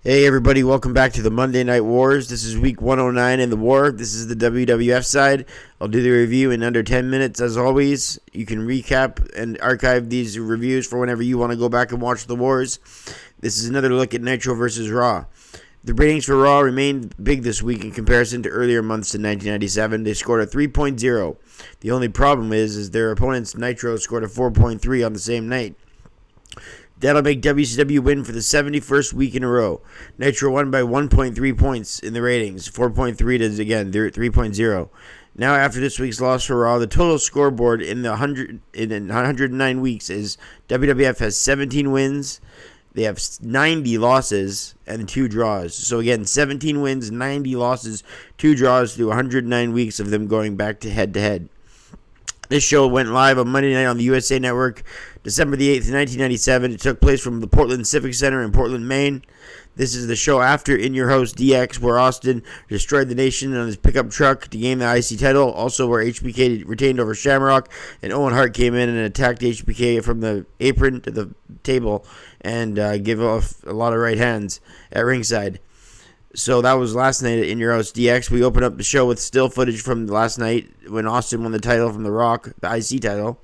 Hey everybody, welcome back to the Monday Night Wars. This is week 109 in the war. This is the WWF side. I'll do the review in under 10 minutes as always. You can recap and archive these reviews for whenever you want to go back and watch the wars. This is another look at Nitro versus Raw. The ratings for Raw remained big this week in comparison to earlier months in 1997. They scored a 3.0. The only problem is their opponents Nitro scored a 4.3 on the same night. That'll make WCW win for the 71st week in a row. Nitro won by 1.3 points in the ratings. 4.3 to, again, 3.0. Now, after this week's loss for Raw, the total scoreboard in 109 weeks is WWF has 17 wins. They have 90 losses and 2 draws. So, again, 17 wins, 90 losses, 2 draws through 109 weeks of them going back to head-to-head. This show went live on Monday night on the USA Network, December the 8th, 1997. It took place from the Portland Civic Center in Portland, Maine. This is the show after In Your House DX, where Austin destroyed the nation on his pickup truck to gain the IC title. Also where HBK retained over Shamrock, and Owen Hart came in and attacked HBK from the apron to the table and gave off a lot of right hands at ringside. So that was last night at In Your House DX. We opened up the show with still footage from last night when Austin won the title from The Rock, the IC title.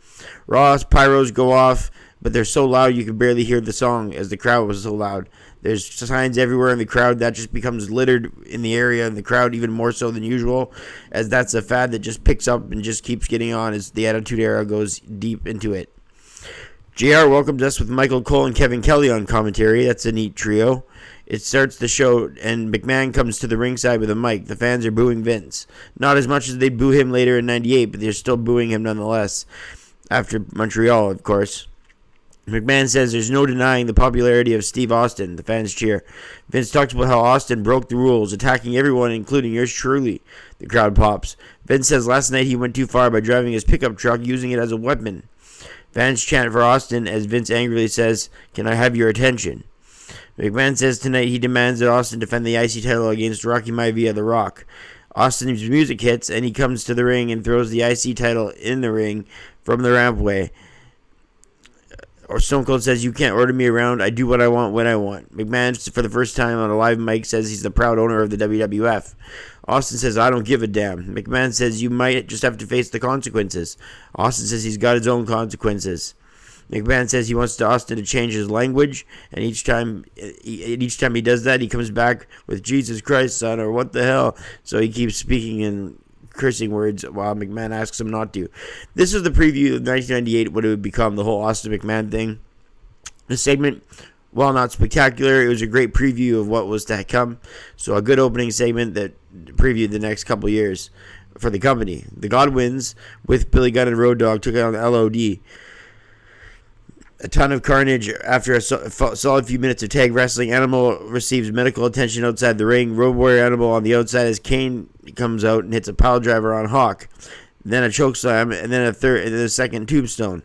Raw's pyros go off, but they're so loud you can barely hear the song as the crowd was so loud. There's signs everywhere in the crowd. That just becomes littered in the area and the crowd even more so than usual, as that's a fad that just picks up and just keeps getting on as the Attitude Era goes deep into it. JR welcomes us with Michael Cole and Kevin Kelly on commentary. That's a neat trio. It starts the show, and McMahon comes to the ringside with a mic. The fans are booing Vince. Not as much as they boo him later in 98, but they're still booing him nonetheless. After Montreal, of course. McMahon says there's no denying the popularity of Steve Austin. The fans cheer. Vince talks about how Austin broke the rules, attacking everyone, including yours truly. The crowd pops. Vince says last night he went too far by driving his pickup truck, using it as a weapon. Fans chant for Austin as Vince angrily says, "Can I have your attention?" McMahon says tonight he demands that Austin defend the IC title against Rocky Maivia, The Rock. Austin's music hits, and he comes to the ring and throws the IC title in the ring from the rampway. Or Stone Cold says, "You can't order me around. I do what I want when I want." McMahon, for the first time on a live mic, says he's the proud owner of the WWF. Austin says, "I don't give a damn." McMahon says, "You might just have to face the consequences." Austin says he's got his own consequences. McMahon says he wants Austin to change his language, and each time he does that, he comes back with "Jesus Christ, son," or "What the hell?" So he keeps speaking in cursing words while McMahon asks him not to. This is the preview of 1998, what it would become, the whole Austin McMahon thing. The segment, while not spectacular, it was a great preview of what was to come. So a good opening segment that previewed the next couple years for the company. The Godwins, with Billy Gunn and Road Dogg, took on LOD. A ton of carnage after a solid few minutes of tag wrestling. Animal receives medical attention outside the ring. Road Warrior Animal on the outside as Kane comes out and hits a pile driver on Hawk. Then a chokeslam, and then a second tombstone.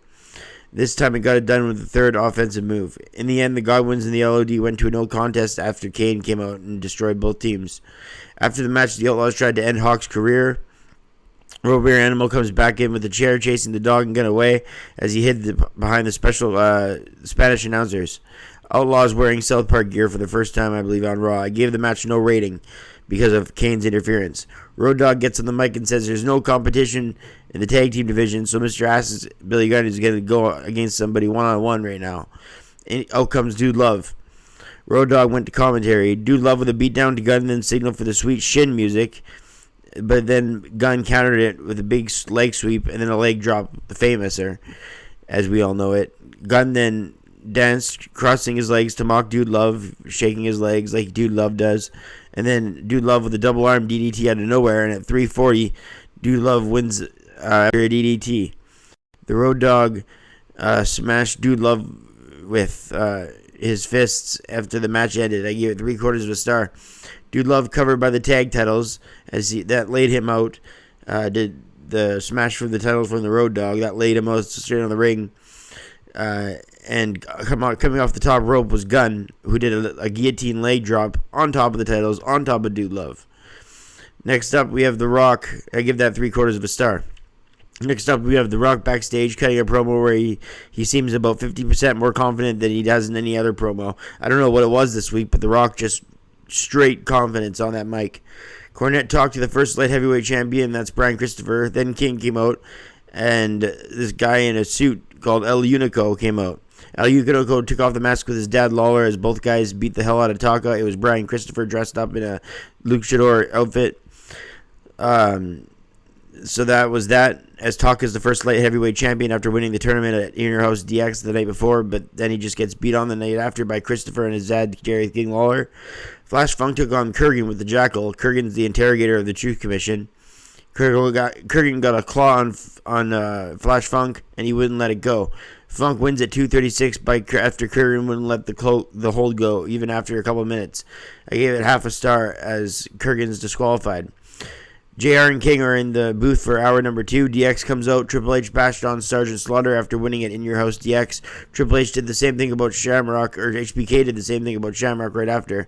This time it got it done with the third offensive move. In the end, the Godwins and the LOD went to a no contest after Kane came out and destroyed both teams. After the match, the Outlaws tried to end Hawk's career. Road Warrior Animal comes back in with a chair, chasing the dog and gun away as he hid behind the special Spanish announcers. Outlaws wearing South Park gear for the first time, I believe, on Raw. I gave the match no rating because of Kane's interference. Road Dogg gets on the mic and says there's no competition in the tag team division, so Mr. Ass's Billy Gunn is going to go against somebody one-on-one right now. And out comes Dude Love. Road Dogg went to commentary. Dude Love with a beatdown to Gunn and then signaled for the sweet shin music. But then Gunn countered it with a big leg sweep and then a leg drop, the famouser, as we all know it. Gunn then danced, crossing his legs to mock Dude Love, shaking his legs like Dude Love does. And then Dude Love with a double arm DDT out of nowhere. And at 3:40, Dude Love wins after a DDT. The Road Dogg smashed Dude Love with his fists after the match ended. I gave it 3/4 of a star. Dude Love covered by the tag titles as that laid him out. Did the smash for the title from the Road Dogg that laid him out straight on the ring. And coming off the top rope was Gunn, who did a guillotine leg drop on top of the titles, on top of Dude Love. Next up, we have The Rock. I give that 3/4 of a star. Next up, we have The Rock backstage cutting a promo where he seems about 50% more confident than he does in any other promo. I don't know what it was this week, but The Rock just straight confidence on that mic. Cornette talked to the first light heavyweight champion, that's Brian Christopher. Then King came out, and this guy in a suit called El Unico came out. El Unico took off the mask with his dad Lawler as both guys beat the hell out of Taka. It was Brian Christopher dressed up in a luchador outfit. So that was that, as Taka is the first light heavyweight champion after winning the tournament at In Your House DX the night before, but then he just gets beat on the night after by Christopher and his dad, Jerry King Lawler. Flash Funk took on Kurgan with the Jackal. Kurgan's the interrogator of the Truth Commission. Kurgan got a claw on Flash Funk, and he wouldn't let it go. Funk wins at 2:36 after Kurgan wouldn't let the hold go, even after a couple of minutes. I gave it half a star as Kurgan's disqualified. JR and King are in the booth for hour number 2. DX comes out. Triple H bashed on Sergeant Slaughter after winning it in Your House DX. Triple H did the same thing about Shamrock, or HBK did the same thing about Shamrock right after.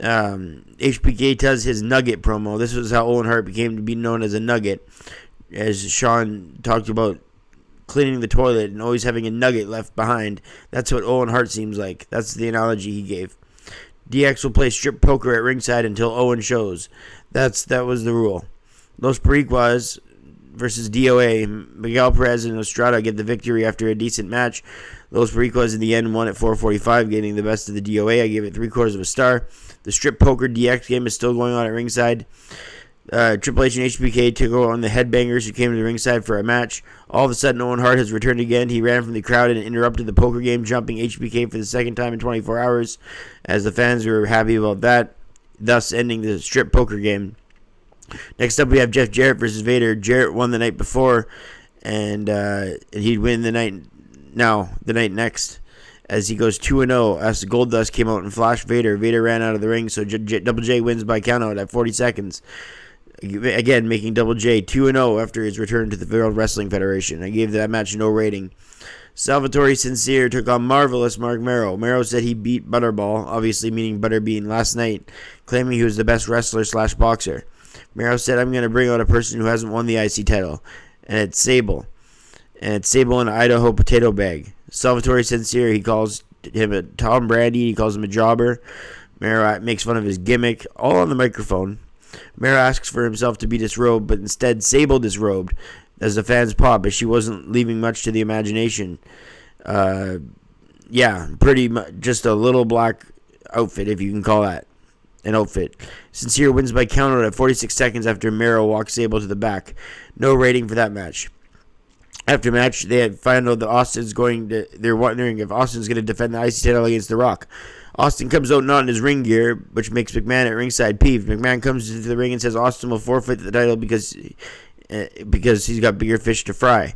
HBK does his Nugget promo. This was how Owen Hart became to be known as a Nugget, as Sean talked about cleaning the toilet and always having a nugget left behind. That's what Owen Hart seems like. That's the analogy he gave. DX will play strip poker at ringside until Owen shows. That was the rule. Los Periquas versus DOA. Miguel Perez and Estrada get the victory after a decent match. Los Periquas in the end won at 4:45, getting the best of the DOA. I gave it 3/4 of a star. The strip poker DX game is still going on at ringside. Triple H and HBK took on the Headbangers, who came to the ringside for a match. All of a sudden, Owen Hart has returned again. He ran from the crowd and interrupted the poker game, jumping HBK for the second time in 24 hours, as the fans were happy about that, thus ending the strip poker game. Next up, we have Jeff Jarrett versus Vader. Jarrett won the night before, and he'd win the night next, as he goes 2-0. As Goldust came out and flashed Vader. Vader ran out of the ring, so Double J wins by countout at 40 seconds. Again, making Double J 2-0 after his return to the World Wrestling Federation. I gave that match no rating. Salvatore Sincere took on Marvelous Mark Mero. Mero said he beat Butterball, obviously meaning Butterbean, last night, claiming he was the best wrestler/boxer. Mero said, "I'm going to bring out a person who hasn't won the IC title, and it's Sable. And it's Sable in an Idaho potato bag." Salvatore Sincere, he calls him a Tom Brady, he calls him a jobber. Mero makes fun of his gimmick, all on the microphone. Mero asks for himself to be disrobed, but instead Sable disrobed, as the fans pop, as she wasn't leaving much to the imagination. Pretty much just a little black outfit, if you can call that an outfit. Sincere wins by countout at 46 seconds after Mero walks Sable to the back. No rating for that match. After match, they had found out that they're wondering if Austin's going to defend the IC title against The Rock. Austin comes out not in his ring gear, which makes McMahon at ringside peeved. McMahon comes into the ring and says Austin will forfeit the title because he's got bigger fish to fry.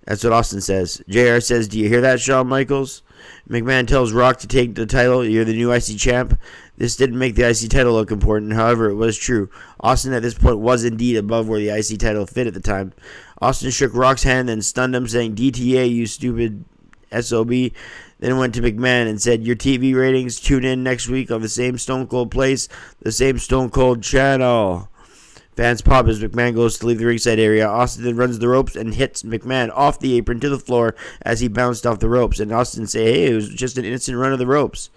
That's what Austin says. JR says, "Do you hear that, Shawn Michaels?" McMahon tells Rock to take the title. "You're the new IC champ." This didn't make the IC title look important. However, it was true. Austin at this point was indeed above where the IC title fit at the time. Austin shook Rock's hand and stunned him, saying, "DTA, you stupid SOB." Then went to McMahon and said, "Your TV ratings, tune in next week on the same Stone Cold place, the same Stone Cold channel." Fans pop as McMahon goes to leave the ringside area. Austin then runs the ropes and hits McMahon off the apron to the floor as he bounced off the ropes. And Austin say, "Hey, it was just an innocent run of the ropes."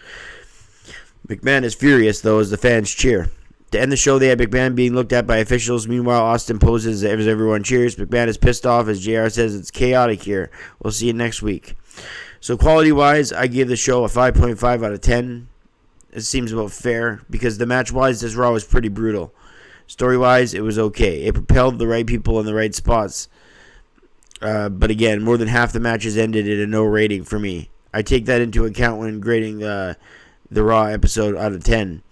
McMahon is furious, though, as the fans cheer. To end the show, they had McMahon being looked at by officials. Meanwhile, Austin poses as everyone cheers. McMahon is pissed off as JR says it's chaotic here. We'll see you next week. So quality-wise, I give the show a 5.5 out of 10. It seems about fair, because the match-wise, this Raw was pretty brutal. Story-wise, it was okay. It propelled the right people in the right spots. But again, more than half the matches ended in a no rating for me. I take that into account when grading the Raw episode out of 10.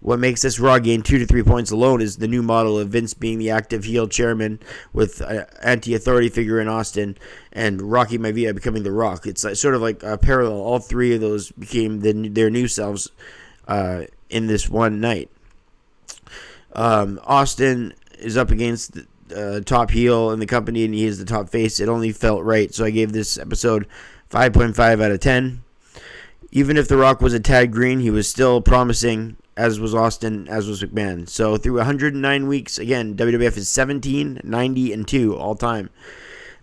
What makes this Raw gain 2 to 3 points alone is the new model of Vince being the active heel chairman with an anti-authority figure in Austin and Rocky Maivia becoming The Rock. It's sort of like a parallel. All three of those became their new selves in this one night. Austin is up against the top heel in the company, and he is the top face. It only felt right, so I gave this episode 5.5 out of 10. Even if The Rock was a tad green, he was still promising. as was Austin, as was McMahon. So through 109 weeks, again, WWF is 17, 90, and 2 all time.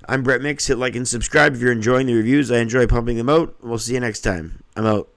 I'm Brett Mix. Hit like and subscribe if you're enjoying the reviews. I enjoy pumping them out. We'll see you next time. I'm out.